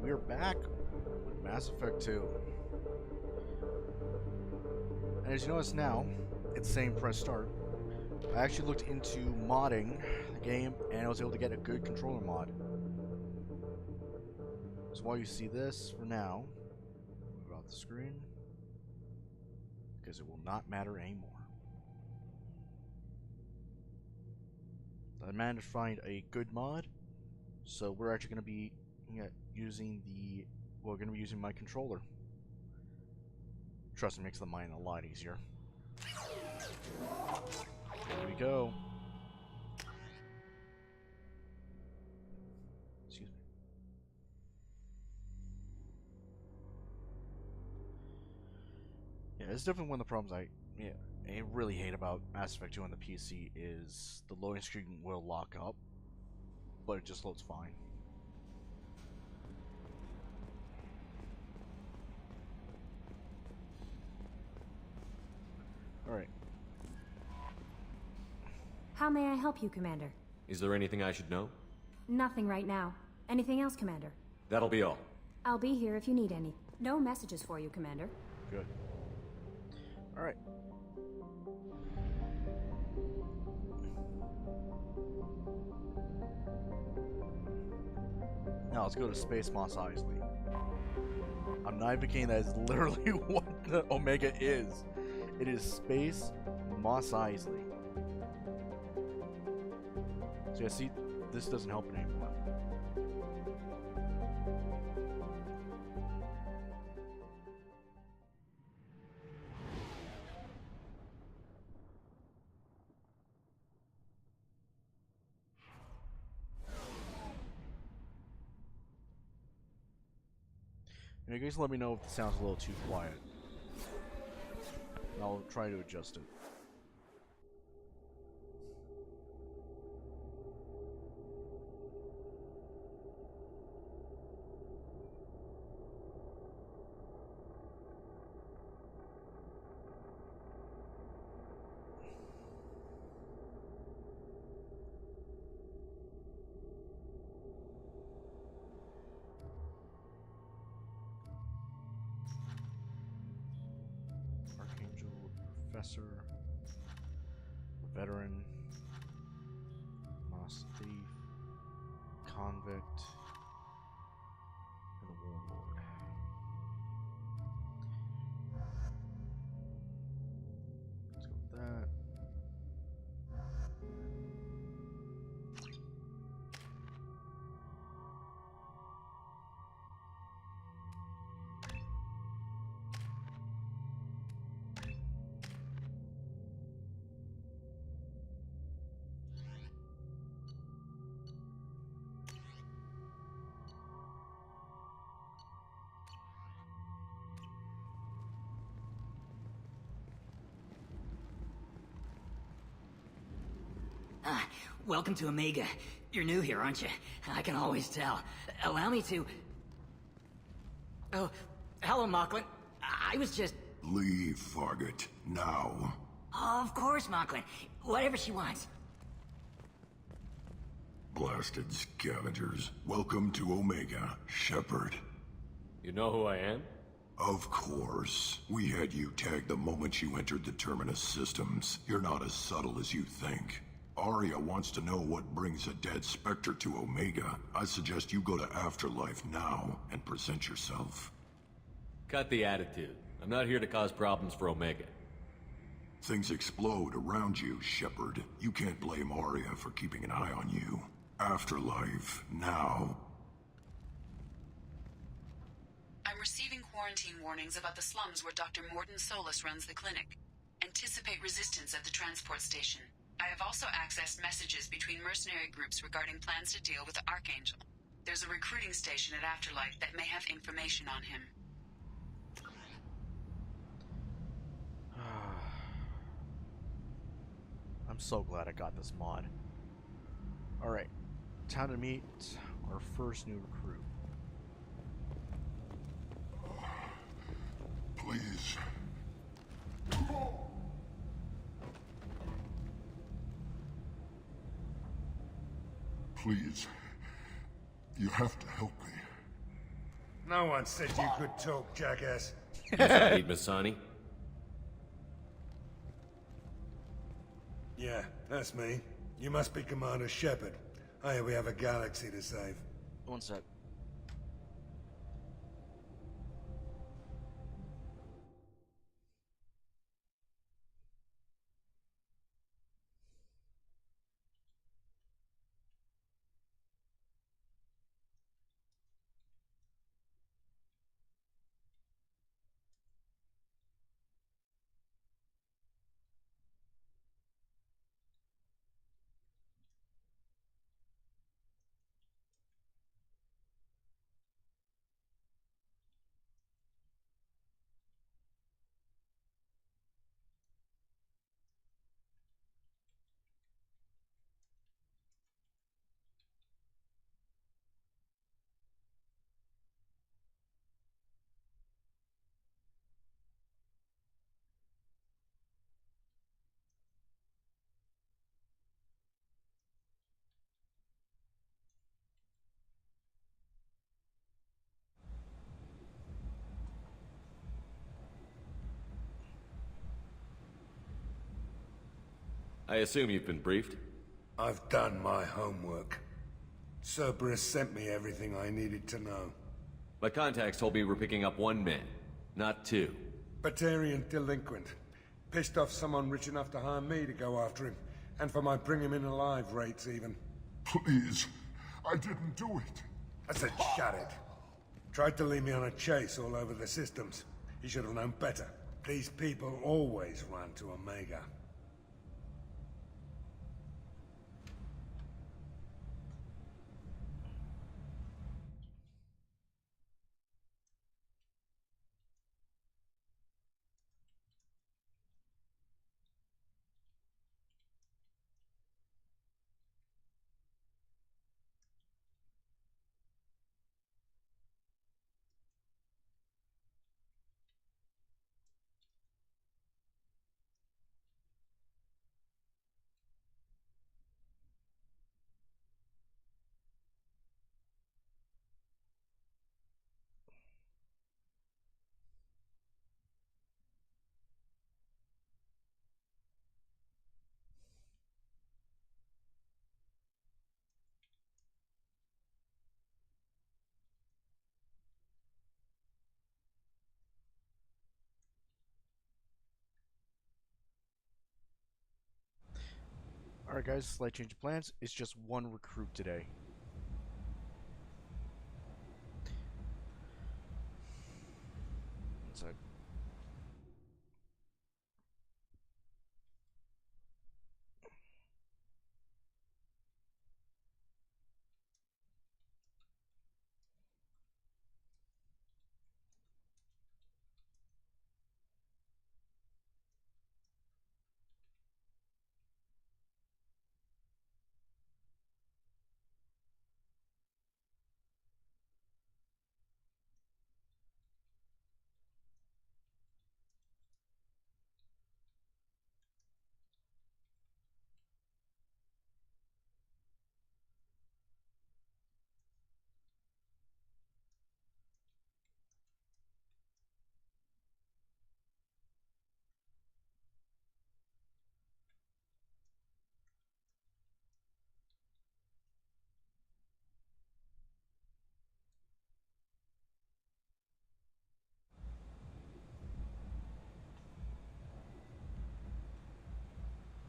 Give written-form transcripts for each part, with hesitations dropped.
We're back with Mass Effect 2. And as you notice now, it's saying press start. I actually looked into modding the game and I was able to get a good controller mod. So while you see this for now, move out the screen because it will not matter anymore. I managed to find a good mod, so we're actually going to be using my controller. Trust me, it makes the mine a lot easier. Here we go. Excuse me. Yeah, it's definitely one of the problems I really hate about Mass Effect 2 on the PC is the loading screen will lock up, but it just loads fine. Alright. How may I help you, Commander? Is there anything I should know? Nothing right now. Anything else, Commander? That'll be all. I'll be here if you need any. No messages for you, Commander. Good. Alright. Now let's go to Space Mos Eisley. I'm not even kidding, that is literally what the Omega is. It is Space Mos Eisley. So yeah, see, this doesn't help it anymore. You guys let me know if the sound's a little too quiet. And I'll try to adjust it. Professor, veteran, Moss thief, convict, and a warlord. Let's go with that. Welcome to Omega. You're new here, aren't you? I can always tell. Allow me to... Oh, hello, Mocklin. I was just... Leave, Fargate. Now. Oh, of course, Mocklin. Whatever she wants. Blasted scavengers. Welcome to Omega, Shepard. You know who I am? Of course. We had you tagged the moment you entered the Terminus systems. You're not as subtle as you think. Arya wants to know what brings a dead Spectre to Omega. I suggest you go to Afterlife now and present yourself. Cut the attitude. I'm not here to cause problems for Omega. Things explode around you, Shepard. You can't blame Arya for keeping an eye on you. Afterlife, now. I'm receiving quarantine warnings about the slums where Dr. Mordin Solus runs the clinic. Anticipate resistance at the transport station. I have also accessed messages between mercenary groups regarding plans to deal with the Archangel. There's a recruiting station at Afterlife that may have information on him. I'm so glad I got this mod. Alright, time to meet our first new recruit. Please. Please. You have to help me. No one said you could talk, jackass. Saeed Masani? Yeah, that's me. You must be Commander Shepard. Hey, we have a galaxy to save. One sec. I assume you've been briefed? I've done my homework. Cerberus sent me everything I needed to know. My contacts told me we're picking up one man, not two. Batarian delinquent. Pissed off someone rich enough to hire me to go after him. And for my bring him in alive rates, even. Please, I didn't do it. I said, shut it. Tried to lead me on a chase all over the systems. He should have known better. These people always run to Omega. Alright guys, slight change of plans. It's just one recruit today. One sec.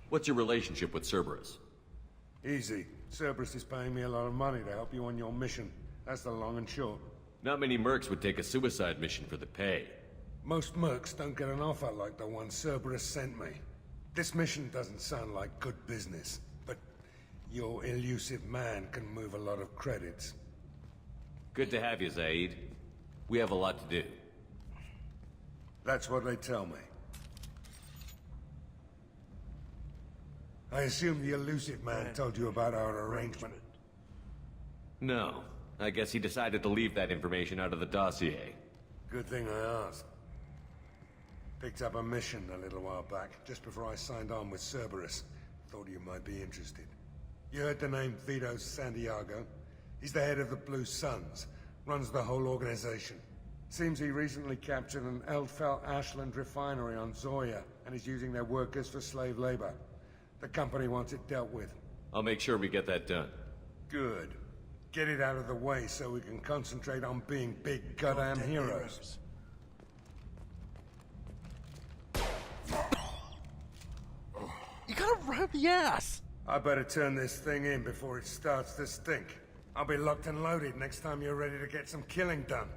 What's your relationship with Cerberus? Easy. Cerberus is paying me a lot of money to help you on your mission. That's the long and short. Not many mercs would take a suicide mission for the pay. Most mercs don't get an offer like the one Cerberus sent me. This mission doesn't sound like good business, but your elusive man can move a lot of credits. Good to have you, Zaid. We have a lot to do. That's what they tell me. I assume the elusive man told you about our arrangement. No. I guess he decided to leave that information out of the dossier. Good thing I asked. Picked up a mission a little while back, just before I signed on with Cerberus. Thought you might be interested. You heard the name Vito Santiago? He's the head of the Blue Suns, Runs the whole organization. Seems he recently captured an Eldfell Ashland refinery on Zoya and is using their workers for slave labor. The company wants it dealt with. I'll make sure we get that done. Good. Get it out of the way so we can concentrate on being big goddamn heroes. You got him right up the ass! I better turn this thing in before it starts to stink. I'll be locked and loaded next time you're ready to get some killing done.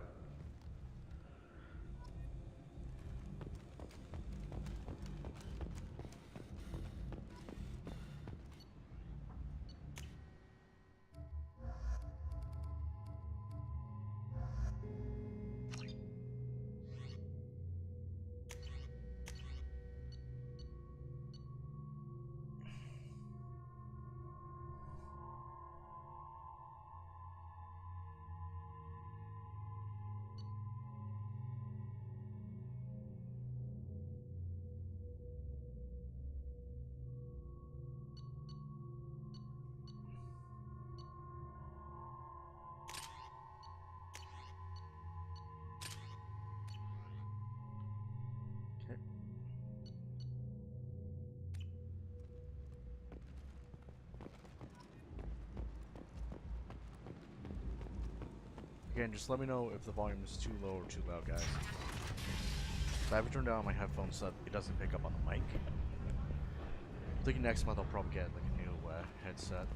Again, just let me know if the volume is too low or too loud, guys. So I have it turned down my headphones so that it doesn't pick up on the mic. I'm thinking next month I'll probably get like a new headset.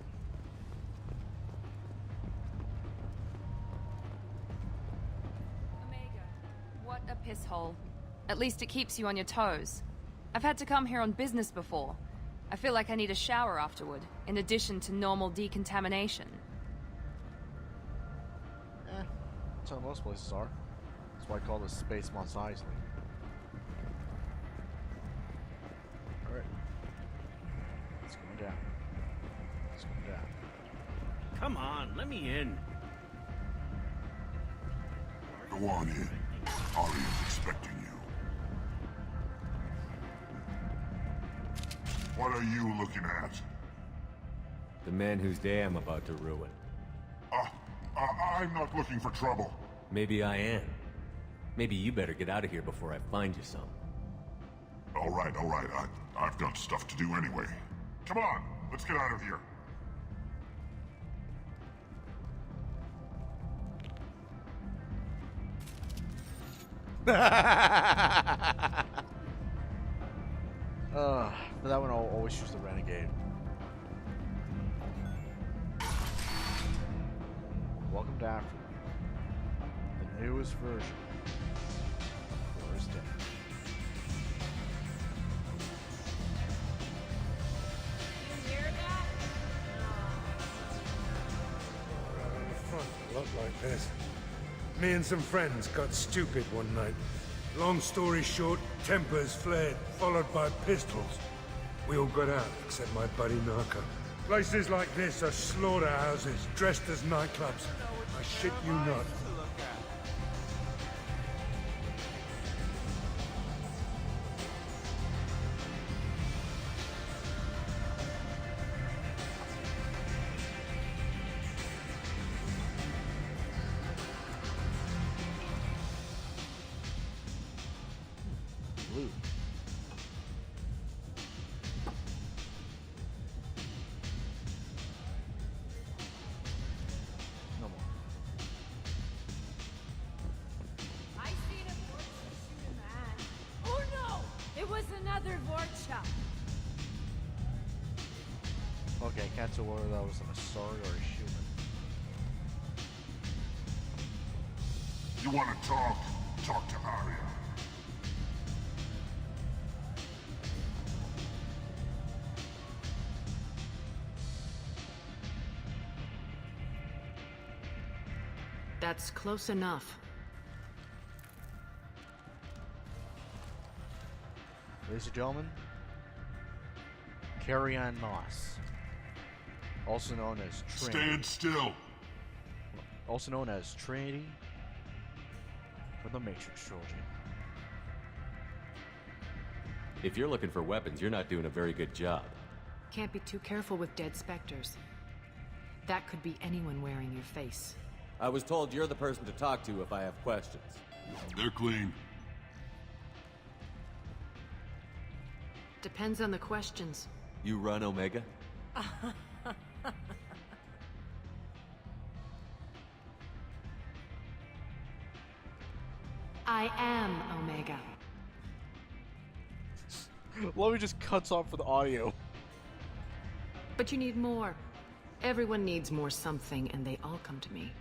Omega, what a piss hole. At least it keeps you on your toes. I've had to come here on business before. I feel like I need a shower afterward, in addition to normal decontamination. That's how most places are. That's why I call this space Mos Eisley. Alright. It's going down. It's going down. Come on, let me in. Go on in. Aria's expecting you. What are you looking at? The man whose day I'm about to ruin. I'm not looking for trouble. Maybe I am. Maybe you better get out of here before I find you some. All right. I've got stuff to do anyway. Come on, let's get out of here. For that one, I'll always choose the Renegade. Welcome to Africa. The newest version. Forest Day. You hear that? Right on the front, a lot like this. Me and some friends got stupid one night. Long story short, tempers flared, followed by pistols. We all got out, except my buddy Narco. Places like this are slaughterhouses, dressed as nightclubs. I shit you not. Blue. No more. I seen a Vorcha shoot a man. Oh no! It was another Vorcha. Okay, can't tell whether that was an Asari or a human. You want to talk? Talk to Aria. That's close enough. Ladies and gentlemen, Carrie-Ann Moss, also known as Trinity. Stand still. Also known as Trinity from the Matrix trilogy. If you're looking for weapons, you're not doing a very good job. Can't be too careful with dead specters. That could be anyone wearing your face. I was told you're the person to talk to if I have questions. They're clean. Depends on the questions. You run Omega? I am Omega. Lovey just cuts off for the audio. But you need more. Everyone needs more something, and they all come to me.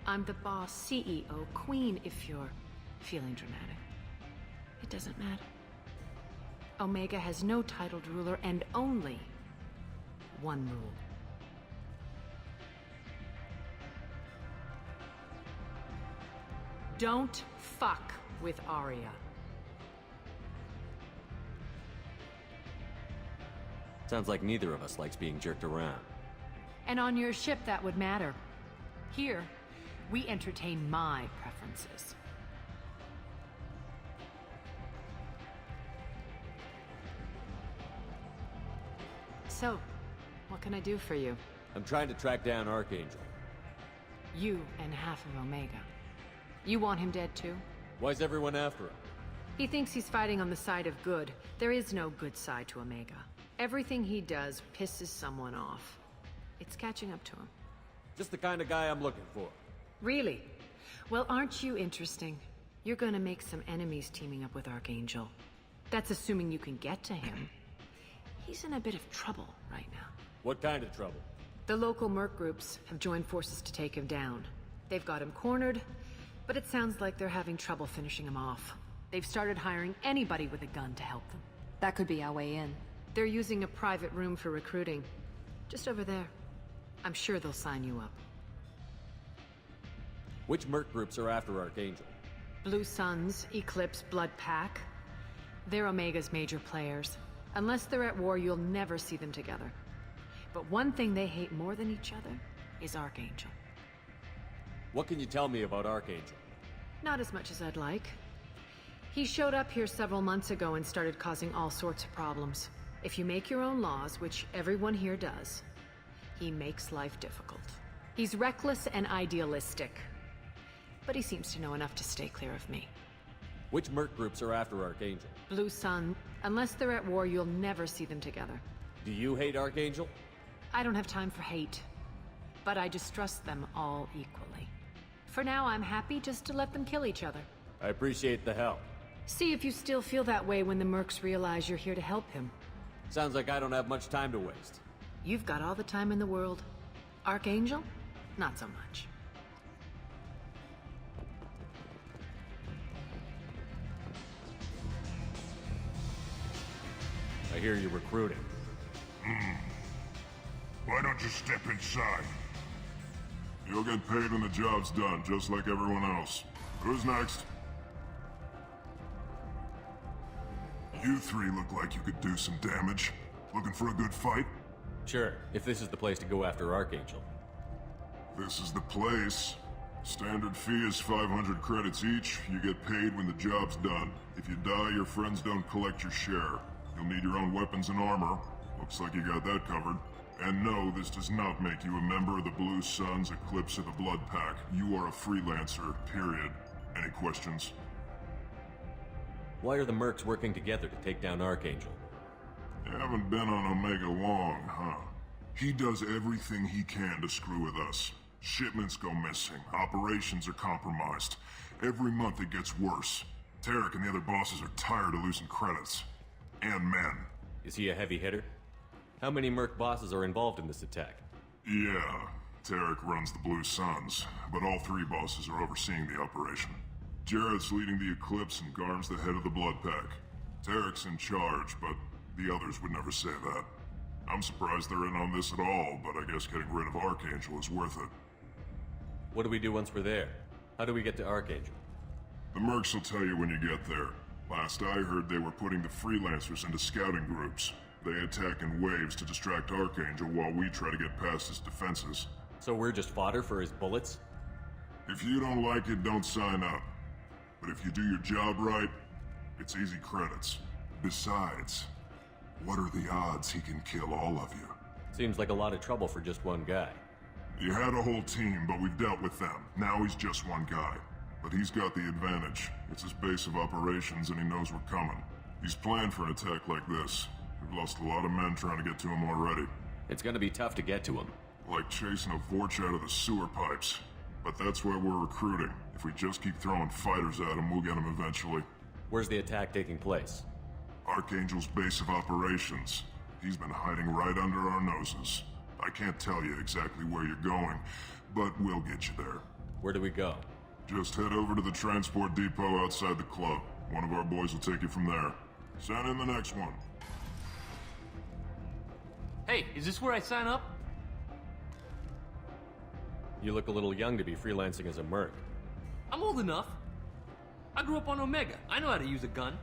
I'm the boss, CEO, queen, if you're feeling dramatic. It doesn't matter. Omega has no titled ruler and only one rule. Don't fuck with Arya. Sounds like neither of us likes being jerked around. And on your ship, that would matter. Here, we entertain my preferences. So, what can I do for you? I'm trying to track down Archangel. You and half of Omega. You want him dead too? Why's everyone after him? He thinks he's fighting on the side of good. There is no good side to Omega. Everything he does pisses someone off. It's catching up to him. Just the kind of guy I'm looking for. Really? Well, aren't you interesting? You're gonna make some enemies teaming up with Archangel. That's assuming you can get to him. He's in a bit of trouble right now. What kind of trouble? The local merc groups have joined forces to take him down. They've got him cornered, but it sounds like they're having trouble finishing him off. They've started hiring anybody with a gun to help them. That could be our way in. They're using a private room for recruiting. Just over there. I'm sure they'll sign you up. Which merc groups are after Archangel? Blue Suns, Eclipse, Blood Pack. They're Omega's major players. Unless they're at war, you'll never see them together. But one thing they hate more than each other is Archangel. What can you tell me about Archangel? Not as much as I'd like. He showed up here several months ago and started causing all sorts of problems. If you make your own laws, which everyone here does, he makes life difficult. He's reckless and idealistic. But he seems to know enough to stay clear of me. Which merc groups are after Archangel? Blue Sun. Unless they're at war, you'll never see them together. Do you hate Archangel? I don't have time for hate. But I distrust them all equally. For now, I'm happy just to let them kill each other. I appreciate the help. See if you still feel that way when the mercs realize you're here to help him. Sounds like I don't have much time to waste. You've got all the time in the world. Archangel? Not so much. I hear you're recruiting. Why don't you step inside? You'll get paid when the job's done, just like everyone else. Who's next? You three look like you could do some damage. Looking for a good fight? Sure, if this is the place to go after Archangel. This is the place. Standard fee is 500 credits each. You get paid when the job's done. If you die, your friends don't collect your share. You'll need your own weapons and armor. Looks like you got that covered. And no, this does not make you a member of the Blue Suns, Eclipse, or the Blood Pack. You are a freelancer, period. Any questions? Why are the mercs working together to take down Archangel? You haven't been on Omega long, huh? He does everything he can to screw with us. Shipments go missing, operations are compromised. Every month it gets worse. Tarek and the other bosses are tired of losing credits. And men. Is he a heavy hitter? How many merc bosses are involved in this attack? Yeah, Tarek runs the Blue Suns, but all three bosses are overseeing the operation. Jarrett's leading the Eclipse and Garm's the head of the Blood Pack. Tarek's in charge, but the others would never say that. I'm surprised they're in on this at all, but I guess getting rid of Archangel is worth it. What do we do once we're there? How do we get to Archangel? The mercs will tell you when you get there. Last I heard, they were putting the freelancers into scouting groups. They attack in waves to distract Archangel while we try to get past his defenses. So we're just fodder for his bullets? If you don't like it, don't sign up. But if you do your job right, it's easy credits. Besides, what are the odds he can kill all of you? Seems like a lot of trouble for just one guy. You had a whole team, but we've dealt with them. Now he's just one guy. But he's got the advantage. It's his base of operations and he knows we're coming. He's planned for an attack like this. We've lost a lot of men trying to get to him already. It's gonna be tough to get to him. Like chasing a Vorch out of the sewer pipes. But that's where we're recruiting. If we just keep throwing fighters at him, we'll get him eventually. Where's the attack taking place? Archangel's base of operations. He's been hiding right under our noses. I can't tell you exactly where you're going, but we'll get you there. Where do we go? Just head over to the transport depot outside the club. One of our boys will take you from there. Send in the next one. Hey, is this where I sign up? You look a little young to be freelancing as a merc. I'm old enough. I grew up on Omega. I know how to use a gun.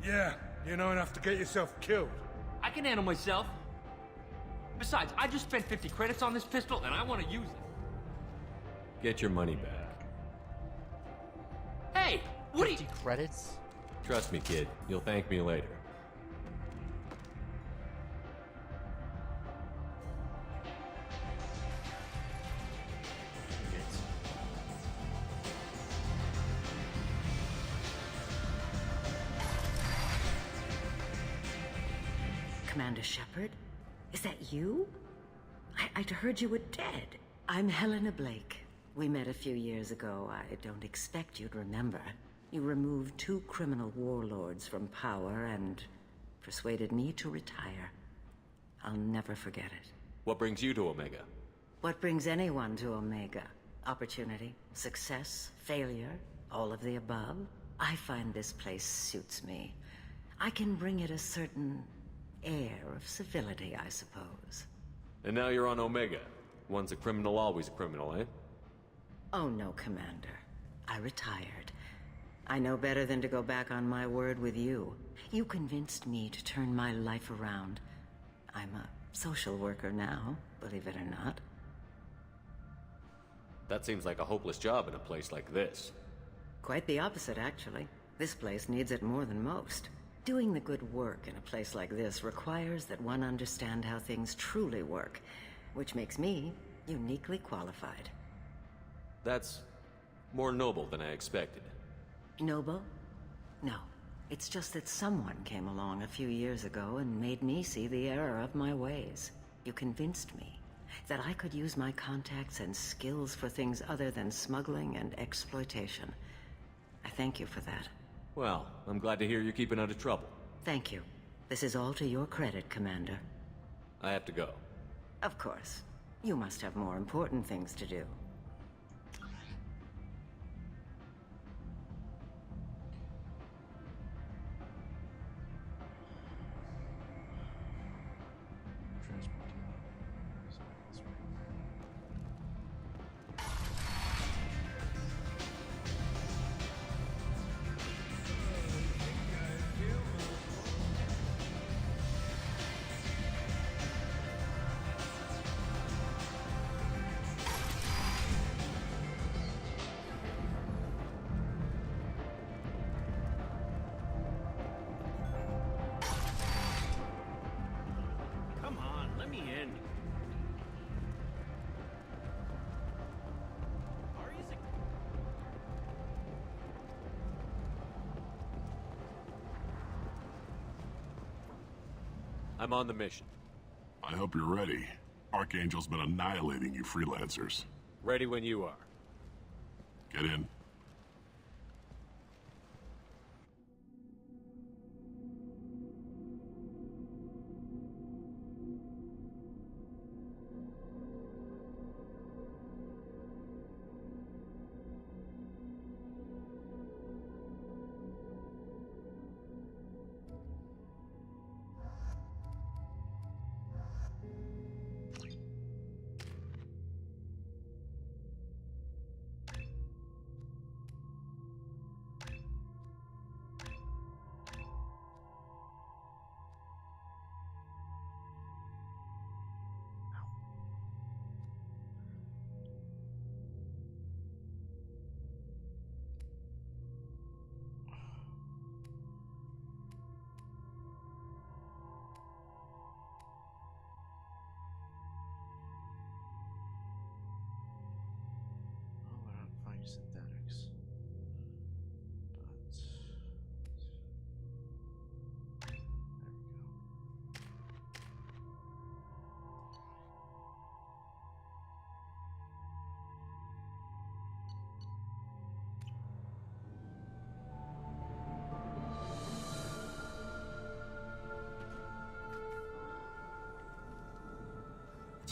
Yeah, you know enough to get yourself killed. I can handle myself. Besides, I just spent 50 credits on this pistol, and I want to use it. Get your money back. Hey, what are you... 50 credits? Trust me, kid. You'll thank me later. Commander Shepard? Is that you? I'd heard you were dead. I'm Helena Blake. We met a few years ago. I don't expect you'd remember. You removed 2 criminal warlords from power and persuaded me to retire. I'll never forget it. What brings you to Omega? What brings anyone to Omega? Opportunity, success, failure, all of the above? I find this place suits me. I can bring it a certain air of civility, I suppose. And now you're on Omega. Once a criminal, always a criminal, eh? Oh no, Commander. I retired. I know better than to go back on my word with you. You convinced me to turn my life around. I'm a social worker now, believe it or not. That seems like a hopeless job in a place like this. Quite the opposite, actually. This place needs it more than most. Doing the good work in a place like this requires that one understand how things truly work, which makes me uniquely qualified. That's more noble than I expected. Noble? No. It's just that someone came along a few years ago and made me see the error of my ways. You convinced me that I could use my contacts and skills for things other than smuggling and exploitation. I thank you for that. Well, I'm glad to hear you're keeping out of trouble. Thank you. This is all to your credit, Commander. I have to go. Of course. You must have more important things to do. Come on, let me in. Are you sick? I'm on the mission. I hope you're ready. Archangel's been annihilating you freelancers. Ready when you are. Get in.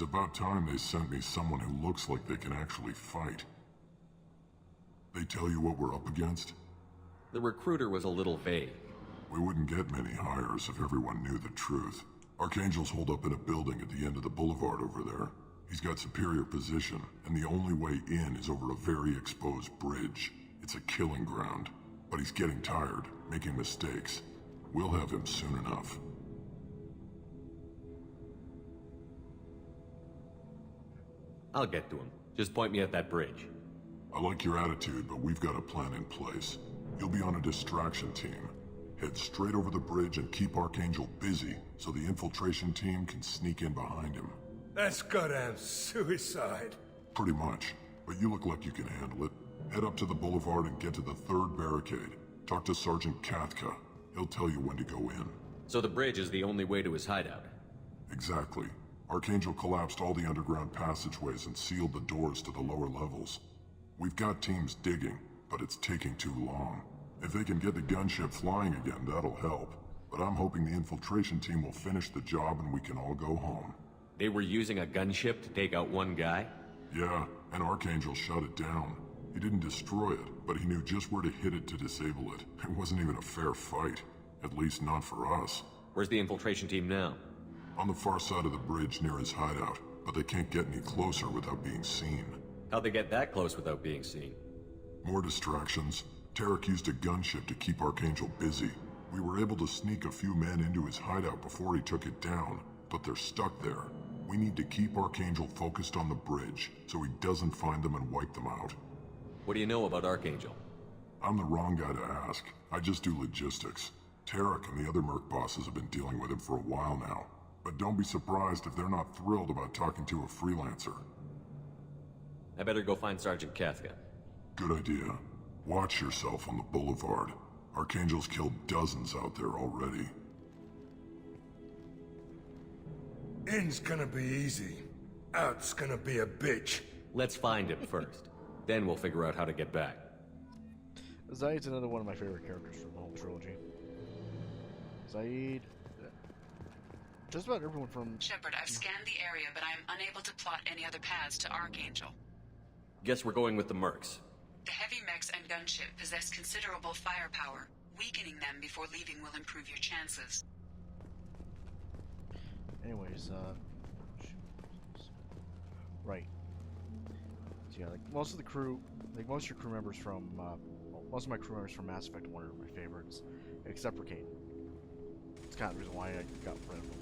It's about time they sent me someone who looks like they can actually fight. They tell you what we're up against? The recruiter was a little vague. We wouldn't get many hires if everyone knew the truth. Archangel's holed up in a building at the end of the boulevard over there. He's got superior position, and the only way in is over a very exposed bridge. It's a killing ground. But he's getting tired, making mistakes. We'll have him soon enough. I'll get to him. Just point me at that bridge. I like your attitude, but we've got a plan in place. You'll be on a distraction team. Head straight over the bridge and keep Archangel busy, so the infiltration team can sneak in behind him. That's goddamn suicide. Pretty much, but you look like you can handle it. Head up to the boulevard and get to the 3rd barricade. Talk to Sergeant Kathka. He'll tell you when to go in. So the bridge is the only way to his hideout? Exactly. Archangel collapsed all the underground passageways and sealed the doors to the lower levels. We've got teams digging, but it's taking too long. If they can get the gunship flying again, that'll help. But I'm hoping the infiltration team will finish the job and we can all go home. They were using a gunship to take out one guy? Yeah, and Archangel shut it down. He didn't destroy it, but he knew just where to hit it to disable it. It wasn't even a fair fight. At least not for us. Where's the infiltration team now? On the far side of the bridge near his hideout, but they can't get any closer without being seen. How'd they get that close without being seen? More distractions. Tarek used a gunship to keep Archangel busy. We were able to sneak a few men into his hideout before he took it down, but they're stuck there. We need to keep Archangel focused on the bridge, so he doesn't find them and wipe them out. What do you know about Archangel? I'm the wrong guy to ask. I just do logistics. Tarek and the other merc bosses have been dealing with him for a while now. But don't be surprised if they're not thrilled about talking to a freelancer. I better go find Sergeant Kathka. Good idea. Watch yourself on the boulevard. Archangel's killed dozens out there already. In's gonna be easy. Out's gonna be a bitch. Let's find him first. Then we'll figure out how to get back. Zaid's another one of my favorite characters from the whole trilogy. Zaid... Just about everyone from... Shepard, I've scanned the area, but I am unable to plot any other paths to Archangel. Guess we're going with the mercs. The heavy mechs and gunship possess considerable firepower. Weakening them before leaving will improve your chances. Anyways, right. So yeah, like most of the crew, like most of your crew members from, most of my crew members from Mass Effect 1 are my favorites, except for Kate. It's kind of the reason why I got rid of them.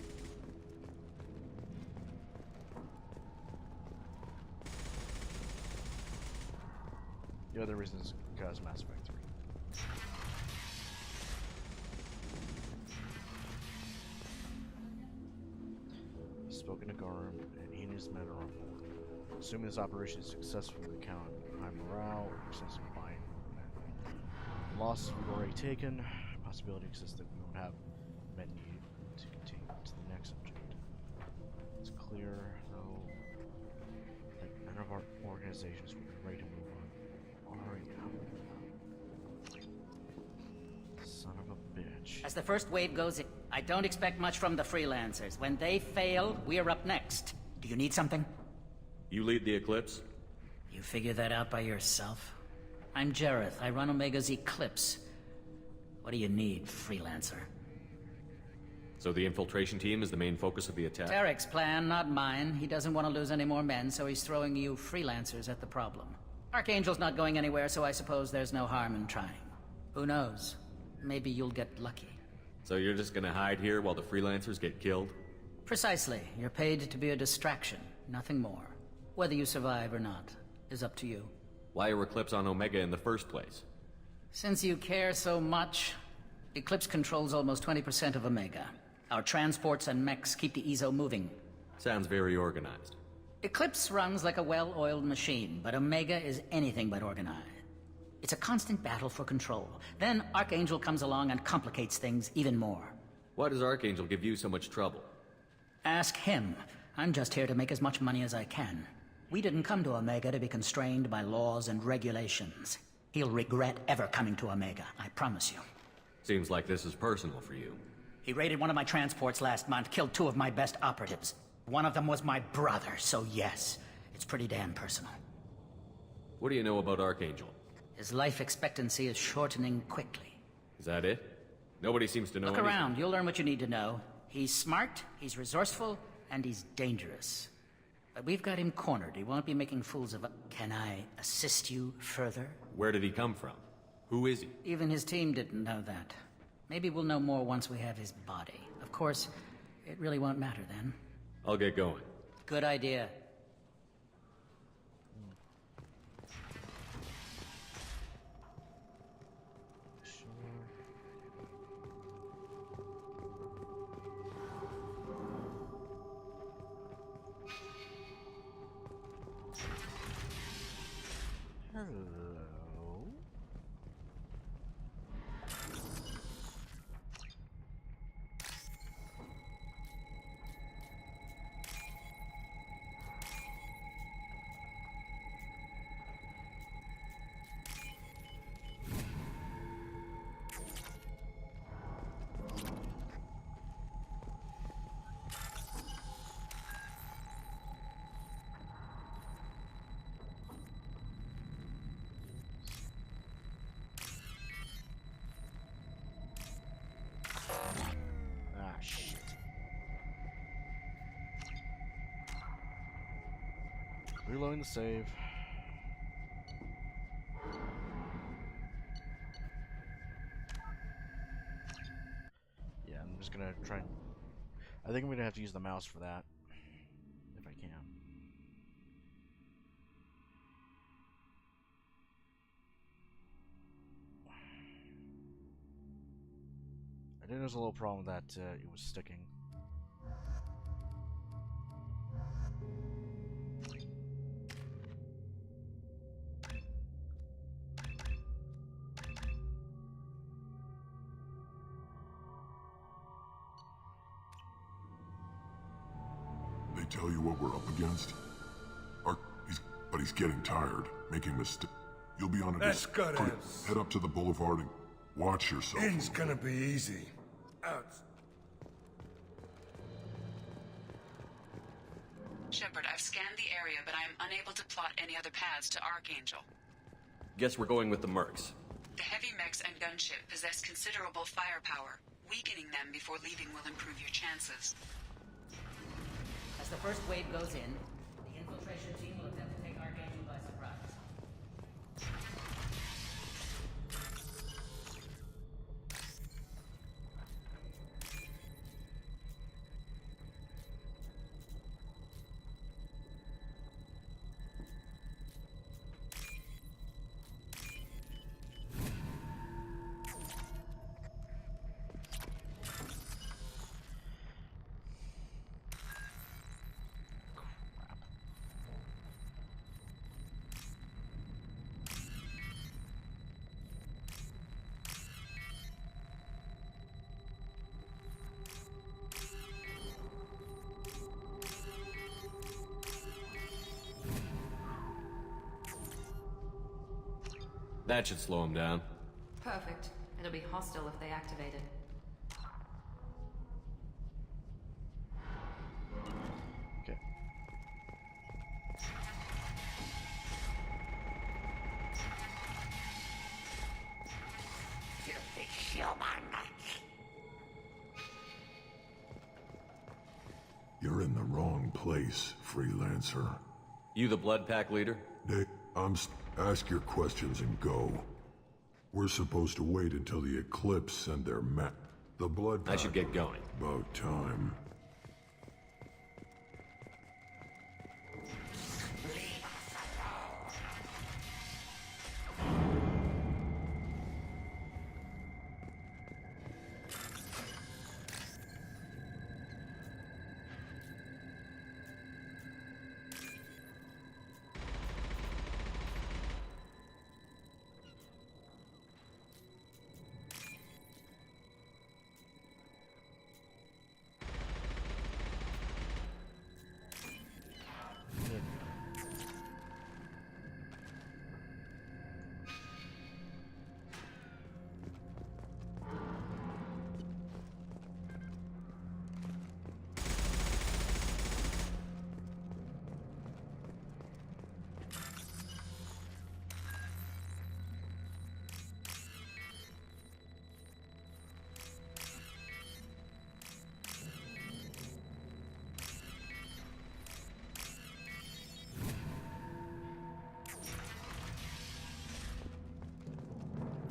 The other reason is because Mass Effect 3. Spoken to Garm, and he and his men are on board. Assuming this operation is successful, we count on high morale, excessive buying. Losses we've already taken. Possibility exists that we won't have men needed to continue to the next objective. It's clear, though, that none of our organizations will be ready to move on. Son of a bitch. As the first wave goes in, I don't expect much from the freelancers. When they fail, we're up next. Do you need something? You lead the Eclipse? You figure that out by yourself? I'm Jareth. I run Omega's Eclipse. What do you need, freelancer? So the infiltration team is the main focus of the attack? Tarek's plan, not mine. He doesn't want to lose any more men, so he's throwing you freelancers at the problem. Archangel's not going anywhere, so I suppose there's no harm in trying. Who knows? Maybe you'll get lucky. So you're just gonna hide here while the freelancers get killed? Precisely. You're paid to be a distraction, nothing more. Whether you survive or not is up to you. Why are Eclipse on Omega in the first place? Since you care so much, Eclipse controls almost 20% of Omega. Our transports and mechs keep the EZO moving. Sounds very organized. Eclipse runs like a well-oiled machine, but Omega is anything but organized. It's a constant battle for control. Then Archangel comes along and complicates things even more. Why does Archangel give you so much trouble? Ask him. I'm just here to make as much money as I can. We didn't come to Omega to be constrained by laws and regulations. He'll regret ever coming to Omega, I promise you. Seems like this is personal for you. He raided one of my transports last month, killed 2 of my best operatives. One of them was my brother, so yes, it's pretty damn personal. What do you know about Archangel? His life expectancy is shortening quickly. Is that it? Nobody seems to know Look anything. around, you'll learn what you need to know. He's smart, he's resourceful, and he's dangerous. But we've got him cornered. He won't be making fools of us. Can I assist you further? Where did he come from? Who is he? Even his team didn't know that. Maybe we'll know more once we have his body. Of course, it really won't matter then. I'll get going. Good idea. Hello. Ah, shit. Reloading the save. Yeah, I'm just gonna try and... I think I'm gonna have to use the mouse for that. If I can. I think there's a little problem that it was sticking. They tell you what we're up against? But he's getting tired, making mistakes. You'll be on a That's gotta have- Head up to the boulevard and watch yourself. In's gonna be easy. Out. Shepard, I've scanned the area, but I am unable to plot any other paths to Archangel. Guess we're going with the Mercs. The heavy mechs and gunship possess considerable firepower. Weakening them before leaving will improve your chances. As the first wave goes in, the infiltration team will attempt to take Archangel by surprise. That should slow him down. Perfect. It'll be hostile if they activate it. Okay. You're in the wrong place, freelancer. You the Blood Pack leader? Ask your questions and go. We're supposed to wait until the Eclipse send their map. The Blood Pack. I should get going. About time.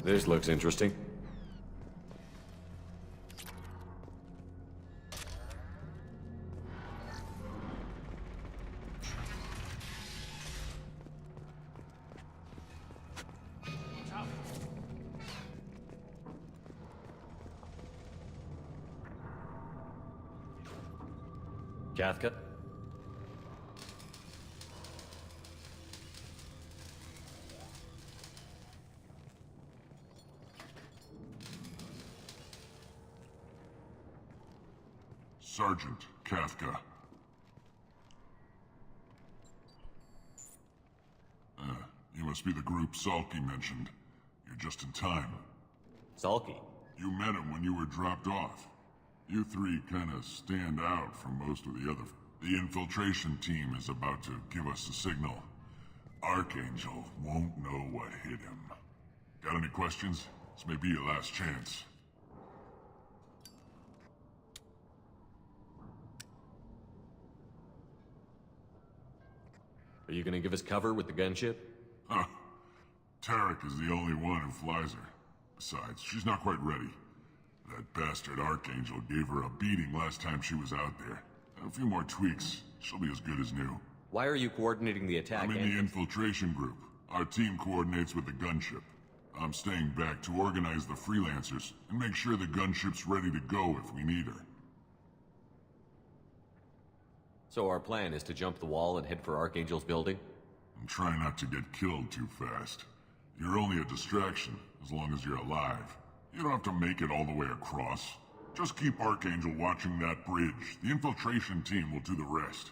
This looks interesting. Cathca? Sergeant Cathca. You must be the group Salky mentioned. You're just in time. Salky? You met him when you were dropped off. You three kind of stand out from most of the other. The infiltration team is about to give us a signal. Archangel won't know what hit him. Got any questions? This may be your last chance. Are you gonna give us cover with the gunship? Huh. Tarek is the only one who flies her. Besides, she's not quite ready. That bastard Archangel gave her a beating last time she was out there. A few more tweaks, she'll be as good as new. Why are you coordinating the attack? I'm in the infiltration group. Our team coordinates with the gunship. I'm staying back to organize the freelancers and make sure the gunship's ready to go if we need her. So our plan is to jump the wall and head for Archangel's building? And try not to get killed too fast. You're only a distraction, as long as you're alive. You don't have to make it all the way across. Just keep Archangel watching that bridge. The infiltration team will do the rest.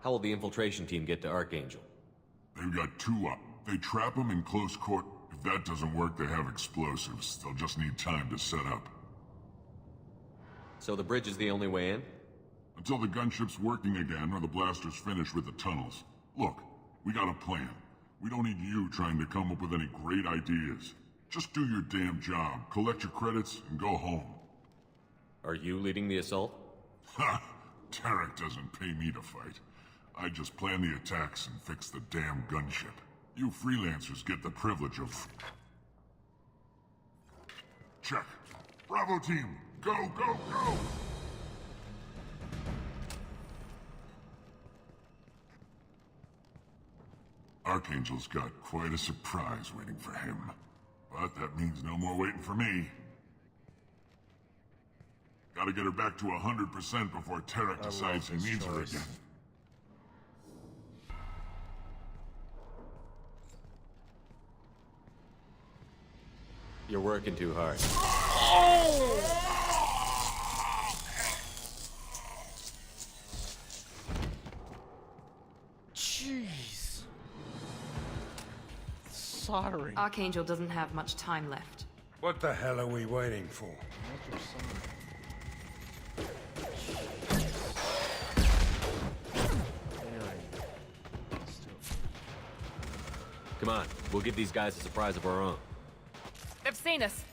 How will the infiltration team get to Archangel? They've got two up. They trap him in close court. If that doesn't work, they have explosives. They'll just need time to set up. So the bridge is the only way in? Until the gunship's working again or the blasters finish with the tunnels. Look, we got a plan. We don't need you trying to come up with any great ideas. Just do your damn job, collect your credits, and go home. Are you leading the assault? Ha! Tarek doesn't pay me to fight. I just plan the attacks and fix the damn gunship. You freelancers get the privilege of... Check. Bravo team, go, go, go! Archangel's got quite a surprise waiting for him. But that means no more waiting for me. Gotta get her back to 100% before Tarek decides he needs her again. You're working too hard. Jeez. Soldering. Archangel doesn't have much time left. What the hell are we waiting for? Come on, we'll give these guys a surprise of our own. They've seen us.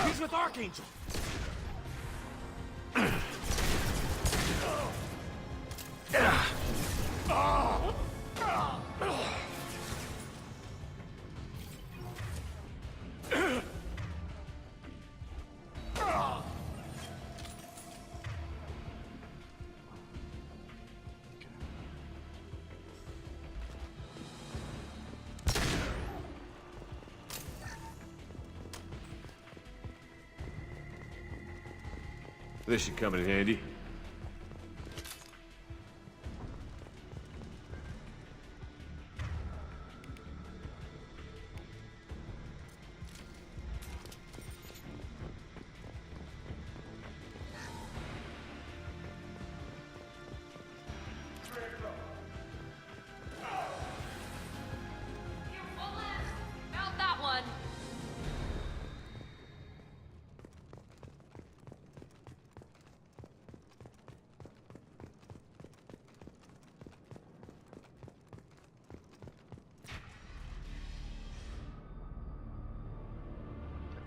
He's with Archangel. This should come in handy. Found that one.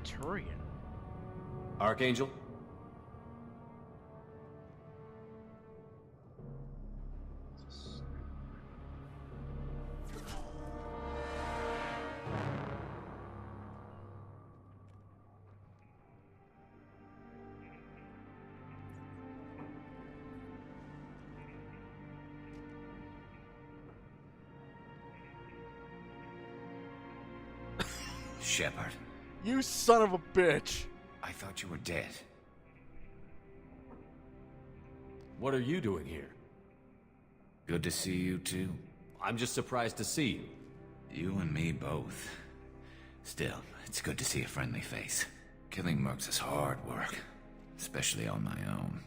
Turian. Archangel? Shepard, You son of a bitch! I thought you were dead. What are you doing here? Good to see you too. I'm just surprised to see you. You and me both. Still, it's good to see a friendly face. Killing mercs is hard work, especially on my own.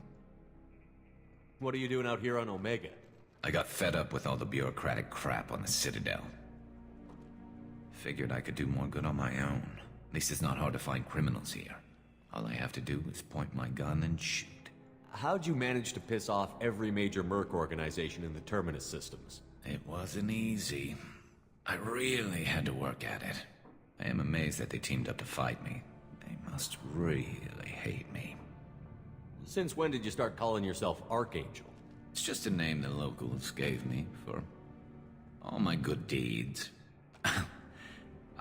What are you doing out here on Omega? I got fed up with all the bureaucratic crap on the Citadel. Figured I could do more good on my own. At least it's not hard to find criminals here. All I have to do is point my gun and shoot. How'd you manage to piss off every major merc organization in the Terminus systems? It wasn't easy. I really had to work at it. I am amazed that they teamed up to fight me. They must really hate me. Since when did you start calling yourself Archangel? It's just a name the locals gave me for all my good deeds.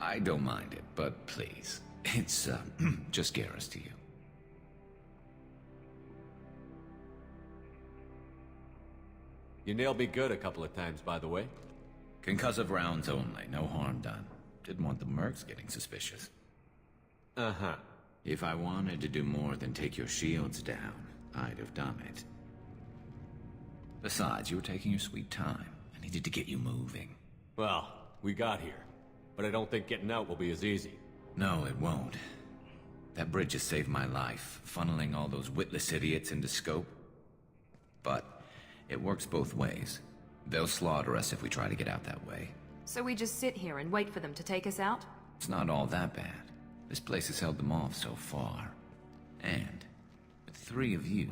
I don't mind it, but please, it's just Garrus to you. You nailed me good a couple of times, by the way. Concussive rounds only, no harm done. Didn't want the mercs getting suspicious. Uh-huh. If I wanted to do more than take your shields down, I'd have done it. Besides, you were taking your sweet time. I needed to get you moving. Well, we got here. But I don't think getting out will be as easy. No, it won't. That bridge has saved my life, funneling all those witless idiots into scope. But it works both ways. They'll slaughter us if we try to get out that way. So we just sit here and wait for them to take us out? It's not all that bad. This place has held them off so far. And with 3 of you,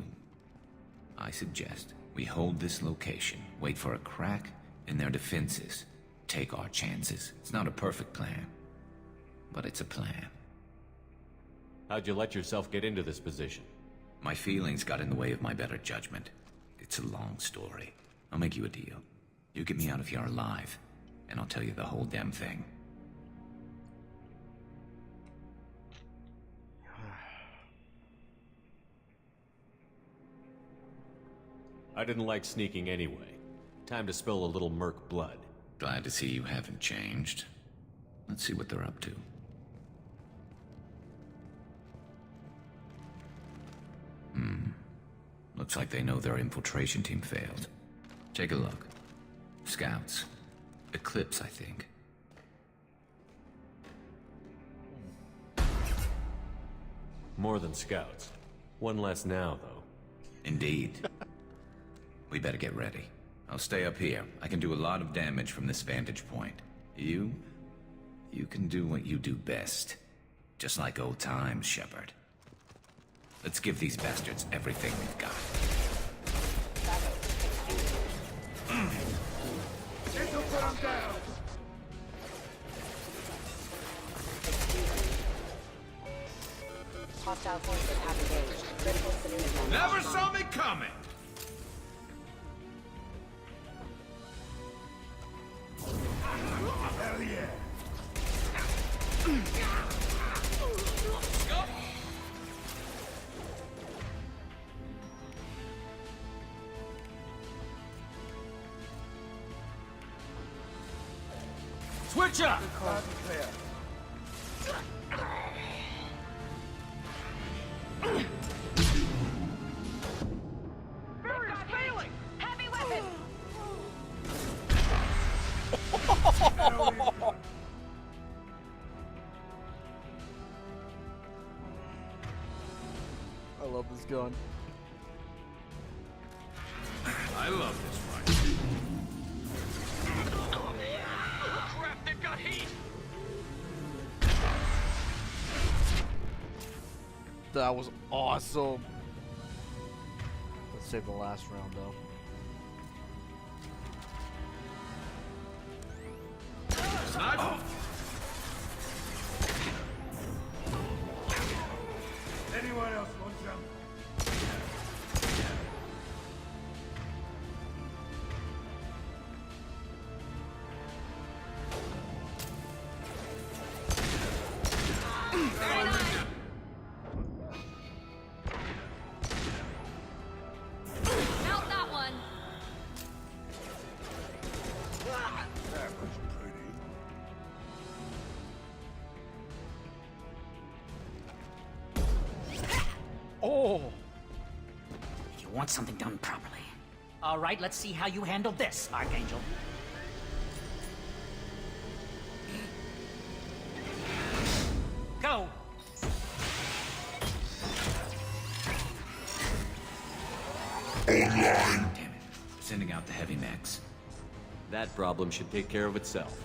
I suggest we hold this location, wait for a crack in their defenses, take our chances. It's not a perfect plan, but it's a plan. How'd you let yourself get into this position? My feelings got in the way of my better judgment. It's a long story. I'll make you a deal. You get me out of here alive, and I'll tell you the whole damn thing. I didn't like sneaking anyway. Time to spill a little merc blood. Glad to see you haven't changed. Let's see what they're up to. Looks like they know their infiltration team failed. Take a look. Scouts. Eclipse, I think. More than scouts. One less now, though. Indeed. We better get ready. I'll stay up here. I can do a lot of damage from this vantage point. You can do what you do best. Just like old times, Shepard. Let's give these bastards everything we've got. This'll put them down! Hostile forces have engaged. Critical civilian. Never saw me coming! Hell yeah! Switch up! Clear. Barrier's failing! Heavy weapon! I love this gun. I love this fight. Crap, they've got heat! That was awesome. Let's save the last round though. Sniper! Anyone else want jump? Mount that one! That was pretty. Oh! You want something done properly. All right, let's see how you handle this, Archangel. Go! Damn it. Sending out the heavy mechs. That problem should take care of itself.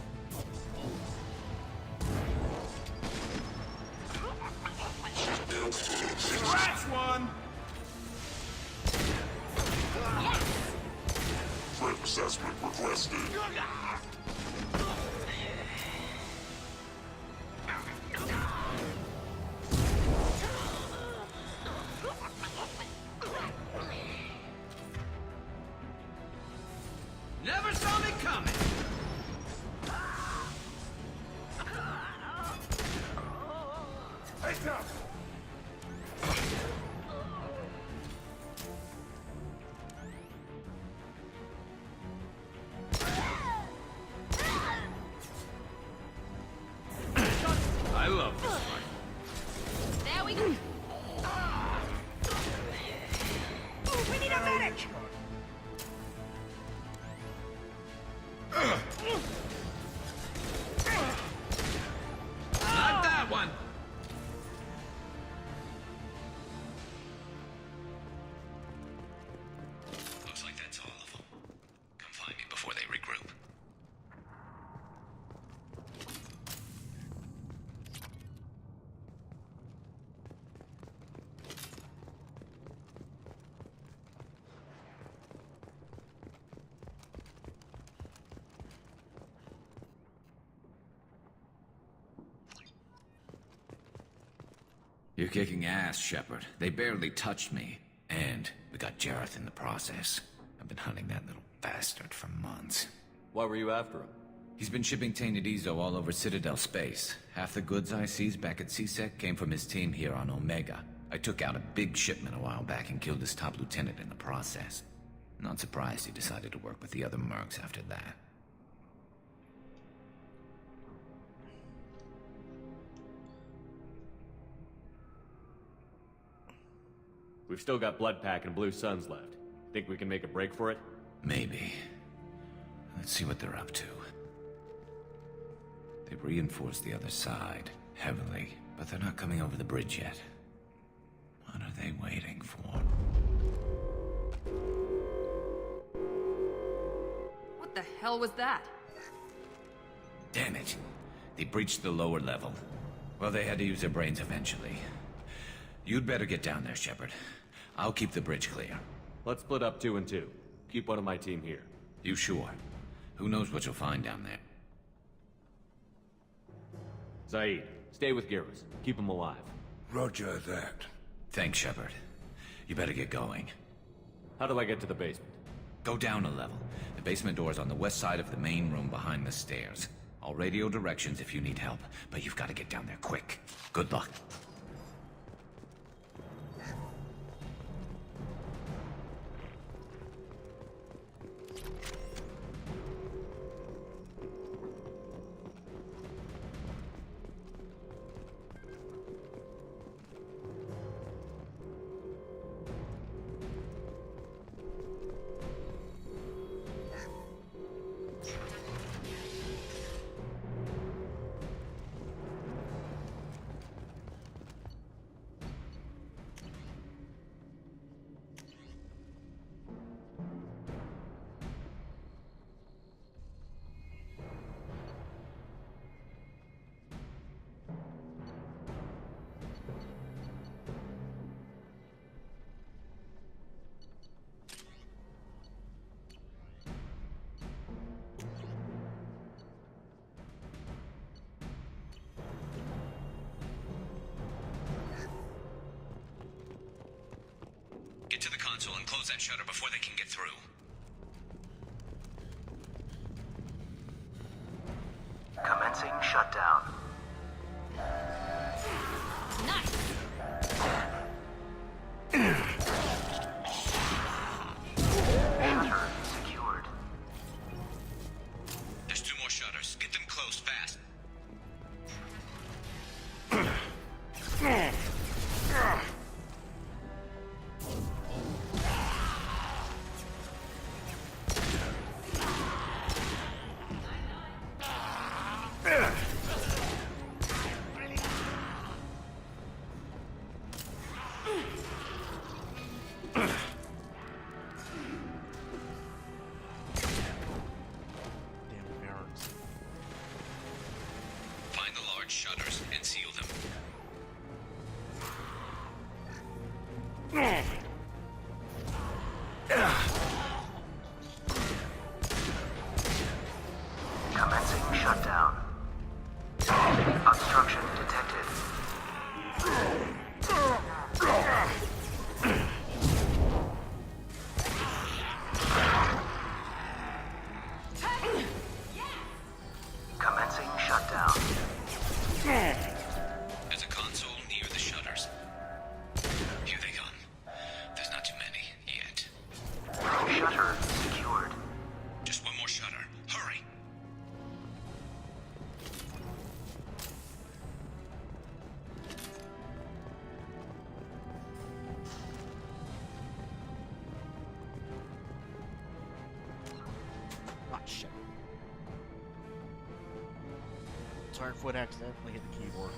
Scratch one! Threat assessment requested. Never saw me coming! Heads up! I love this fight. There we go. We need a medic! Not that one! Looks like that's all of them. Come find me before they regroup. You're kicking ass, Shepard. They barely touched me. And we got Jareth in the process. I've been hunting that little bastard for months. Why were you after him? He's been shipping tainted Ezo all over Citadel space. Half the goods I seized back at CSEC came from his team here on Omega. I took out a big shipment a while back and killed his top lieutenant in the process. Not surprised he decided to work with the other mercs after that. We've still got Bloodpack and Blue Suns left. Think we can make a break for it? Maybe. Let's see what they're up to. They've reinforced the other side, heavily, but they're not coming over the bridge yet. What are they waiting for? What the hell was that? Damn it. They breached the lower level. Well, they had to use their brains eventually. You'd better get down there, Shepard. I'll keep the bridge clear. Let's split up 2 and 2. Keep one of my team here. You sure? Who knows what you'll find down there? Zaid, stay with Garrus. Keep him alive. Roger that. Thanks, Shepard. You better get going. How do I get to the basement? Go down a level. The basement door's on the west side of the main room behind the stairs. I'll radio directions if you need help, but you've got to get down there quick. Good luck. Get to the console and close that shutter before they can get through. Commencing shutdown. Nice! Shutter secured. There's 2 more shutters. Get them closed fast. Sorry, foot accidentally hit the keyboard.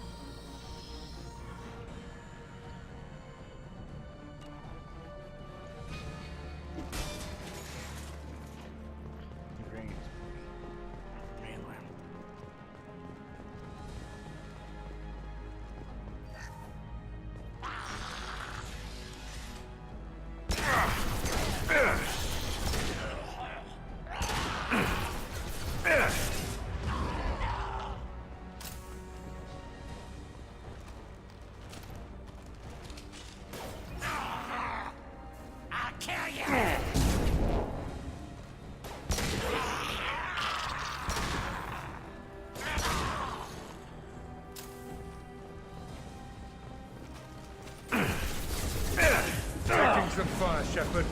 Some fire, Shepard.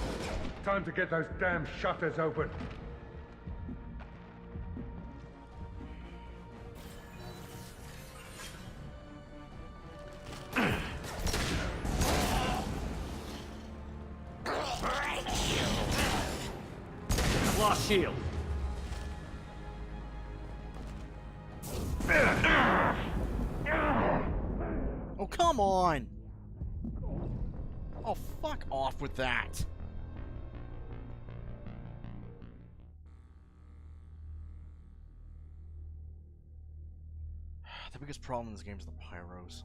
Time to get those damn shutters open. I've lost shield. Oh, come on! Oh, fuck off with that! The biggest problem in this game is the pyros.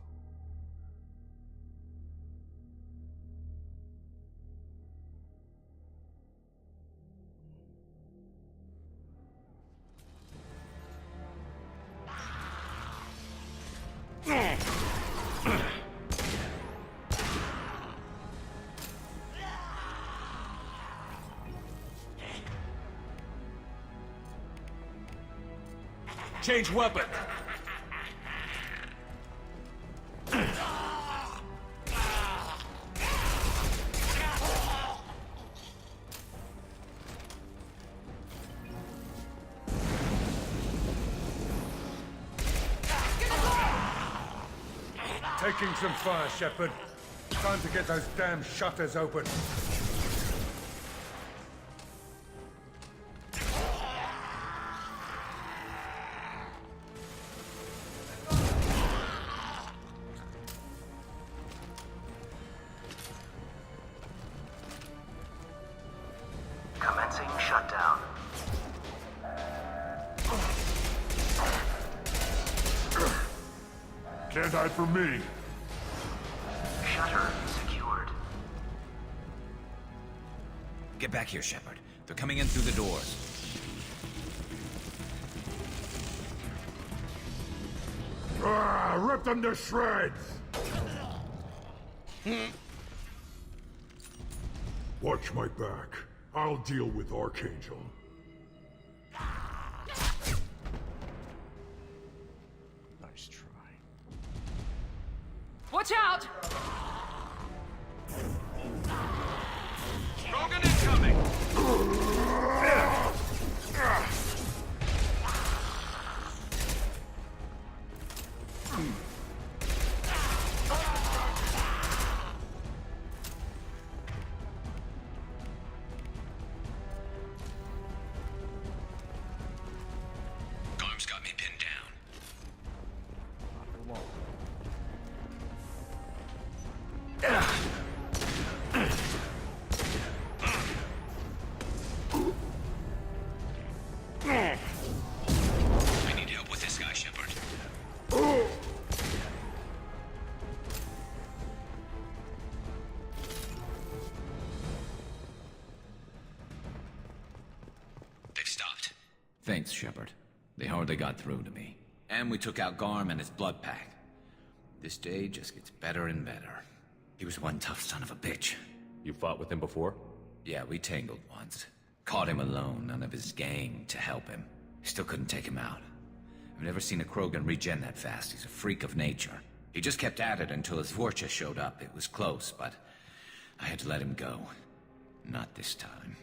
Change weapon. Taking some fire, Shepard. Time to get those damn shutters open. Commencing shutdown. Can't hide from me. Shutter secured. Get back here, Shepard. They're coming in through the doors. Rip them to shreds! Watch my back. I'll deal with Archangel. Nice try. Watch out! Krogan incoming! Garm's got me pinned down. Not for long. I need help with this guy, Shepard. They've stopped. Thanks, Shepard. They hardly got through to me. And we took out Garm and his blood pack. This day just gets better and better. He was one tough son of a bitch. You fought with him before? Yeah, we tangled once. Caught him alone, none of his gang to help him. Still couldn't take him out. I've never seen a Krogan regen that fast. He's a freak of nature. He just kept at it until his Vorcha showed up. It was close, but I had to let him go. Not this time.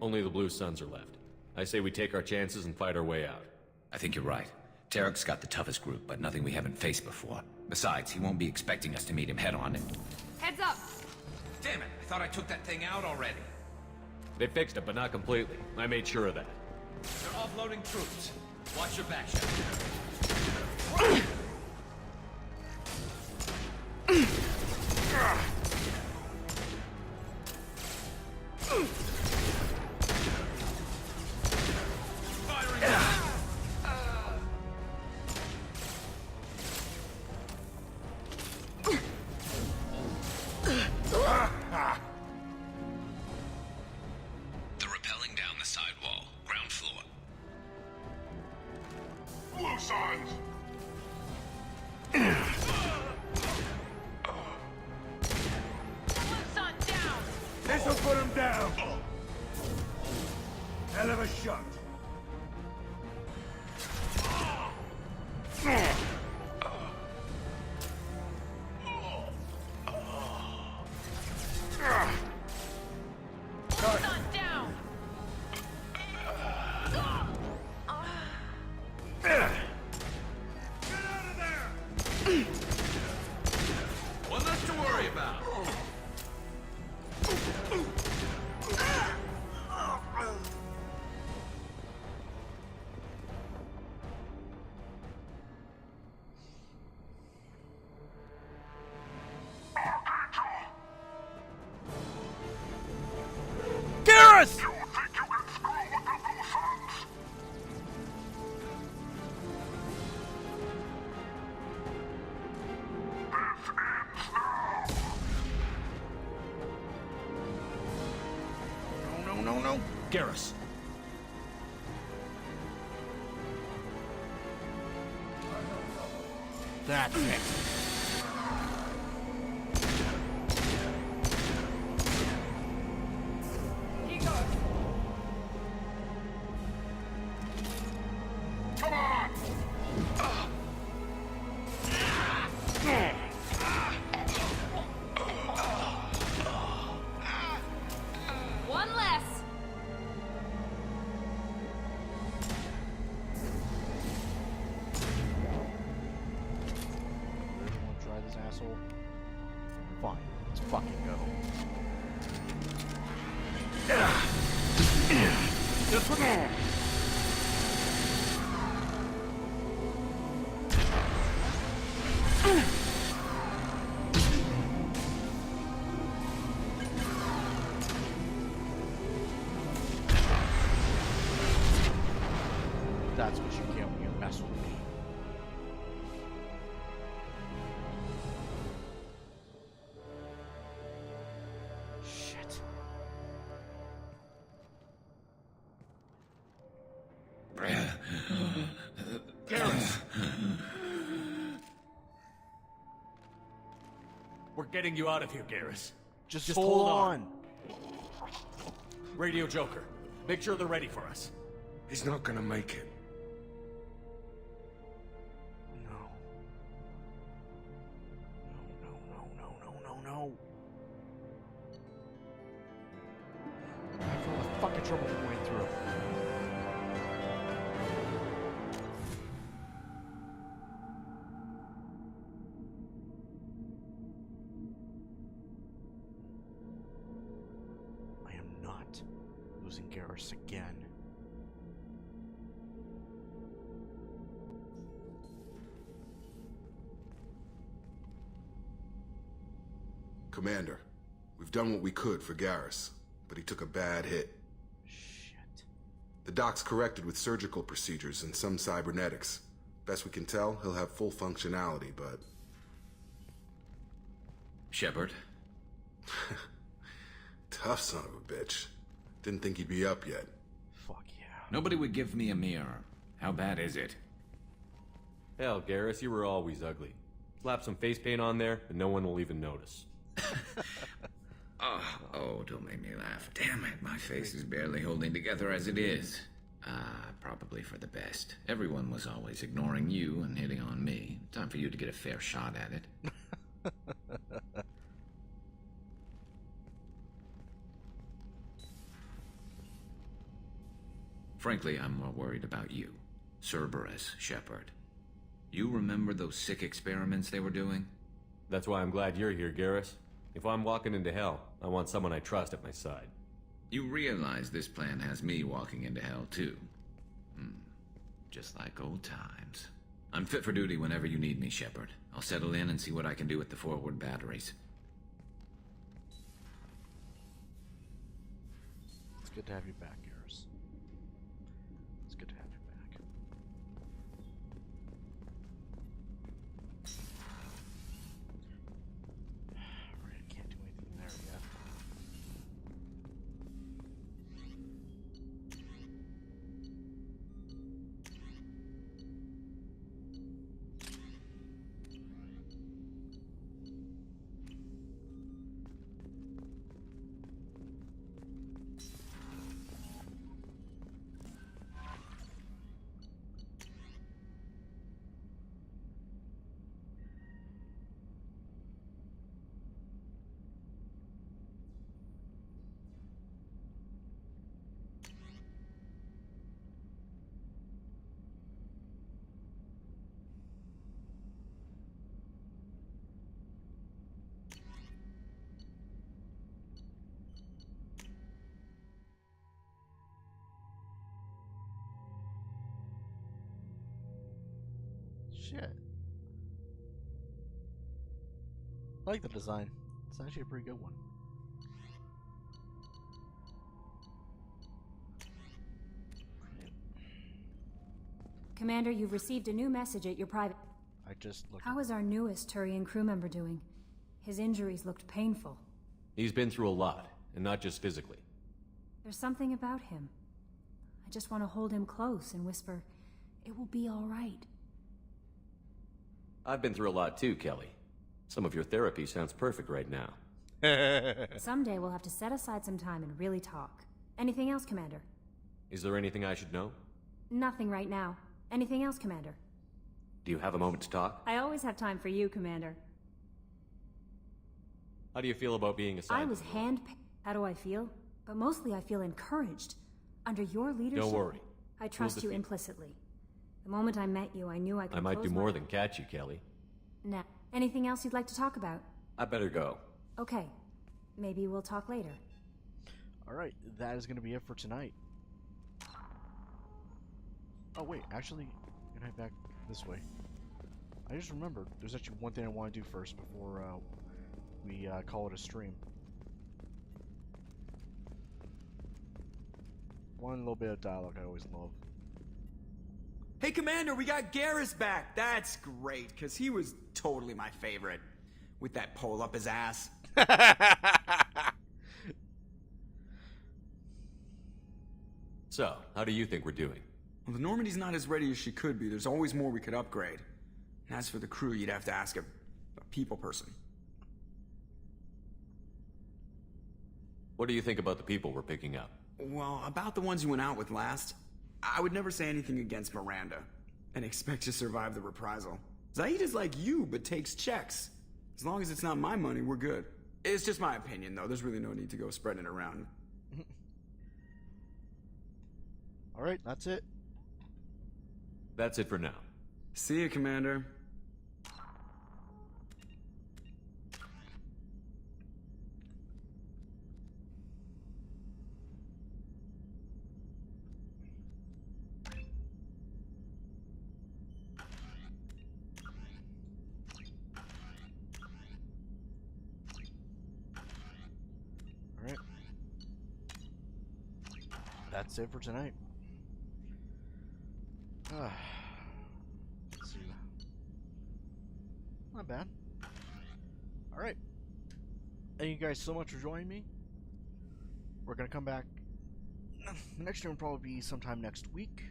Only the Blue Suns are left. I say we take our chances and fight our way out. I think you're right. Tarek's got the toughest group, but nothing we haven't faced before. Besides, he won't be expecting us to meet him head-on and... Heads up! Damn it! I thought I took that thing out already. They fixed it, but not completely. I made sure of that. They're offloading troops. Watch your back, Shepard. They're rappelling down the side wall, ground floor. Blue signs! This'll put him down! Hell of a shot. One less to worry about. Garrus! No. Garrus. That's it. Come on! One less. Really want to try this asshole? Fine, let's fucking go. That's what you get when you mess with me. Shit. Garrus! We're getting you out of here, Garrus. Just hold on. Radio Joker, make sure they're ready for us. He's not gonna make it. No. I have all the fucking trouble going through. I am not losing Garrus again. Commander, we've done what we could for Garrus, but he took a bad hit. Shit. The doc's corrected with surgical procedures and some cybernetics. Best we can tell, he'll have full functionality, but... Shepard? Tough son of a bitch. Didn't think he'd be up yet. Fuck yeah. Nobody would give me a mirror. How bad is it? Hell, Garrus, you were always ugly. Slap some face paint on there, and no one will even notice. Oh, don't make me laugh. Damn it, my face is barely holding together as it is. Probably for the best. Everyone was always ignoring you and hitting on me. Time for you to get a fair shot at it. Frankly, I'm more worried about you. Cerberus, Shepard. You remember those sick experiments they were doing? That's why I'm glad you're here, Garrus. If I'm walking into hell, I want someone I trust at my side. You realize this plan has me walking into hell, too. Just like old times. I'm fit for duty whenever you need me, Shepard. I'll settle in and see what I can do with the forward batteries. It's good to have you back, Garrus. It's good to have you back. Alright, can't do anything there yet. Shit. I like the design. It's actually a pretty good one. Commander, you've received a new message at your private... I just looked. How is our newest Turian crew member doing? His injuries looked painful. He's been through a lot, and not just physically. There's something about him. I just want to hold him close and whisper, it will be all right. I've been through a lot too, Kelly. Some of your therapy sounds perfect right now. Someday we'll have to set aside some time and really talk. Anything else, Commander? Is there anything I should know? Nothing right now. Anything else, Commander? Do you have a moment to talk? I always have time for you, Commander. How do you feel about being assigned? I was handpicked. How do I feel? But mostly I feel encouraged. Under your leadership... Don't worry. I trust you implicitly. The moment I met you, I knew I could I might do close more my... than catch you, Kelly. Nah. Anything else you'd like to talk about? I better go. Okay. Maybe we'll talk later. Alright, that is going to be it for tonight. Oh wait, actually, I'm gonna head back this way. I just remembered, there's actually one thing I want to do first before we call it a stream. One little bit of dialogue I always love. Hey, Commander, we got Garrus back. That's great, because he was totally my favorite. With that pole up his ass. So, how do you think we're doing? Well, the Normandy's not as ready as she could be. There's always more we could upgrade. And as for the crew, you'd have to ask a people person. What do you think about the people we're picking up? Well, about the ones you went out with last, I would never say anything against Miranda. And expect to survive the reprisal. Zaid is like you, but takes checks. As long as it's not my money, we're good. It's just my opinion, though. There's really no need to go spreading it around. Alright, that's it. That's it for now. See you, Commander. Alright. That's it for tonight. Let's see. Not bad. Alright. Thank you guys so much for joining me. We're gonna come back. The next stream will probably be sometime next week.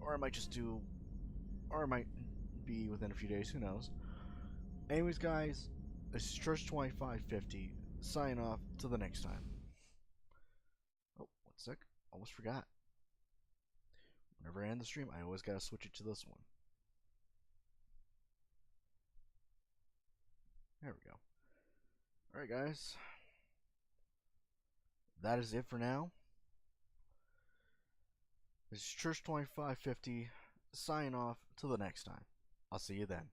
Or I might just do... Or it might be within a few days, who knows. Anyways, guys, this is Church2550. Sign off. Till the next time. Oh, one sec. Almost forgot. Whenever I end the stream, I always gotta switch it to this one. There we go. Alright, guys. That is it for now. This is Church2550. Sign off. Till the next time. I'll see you then.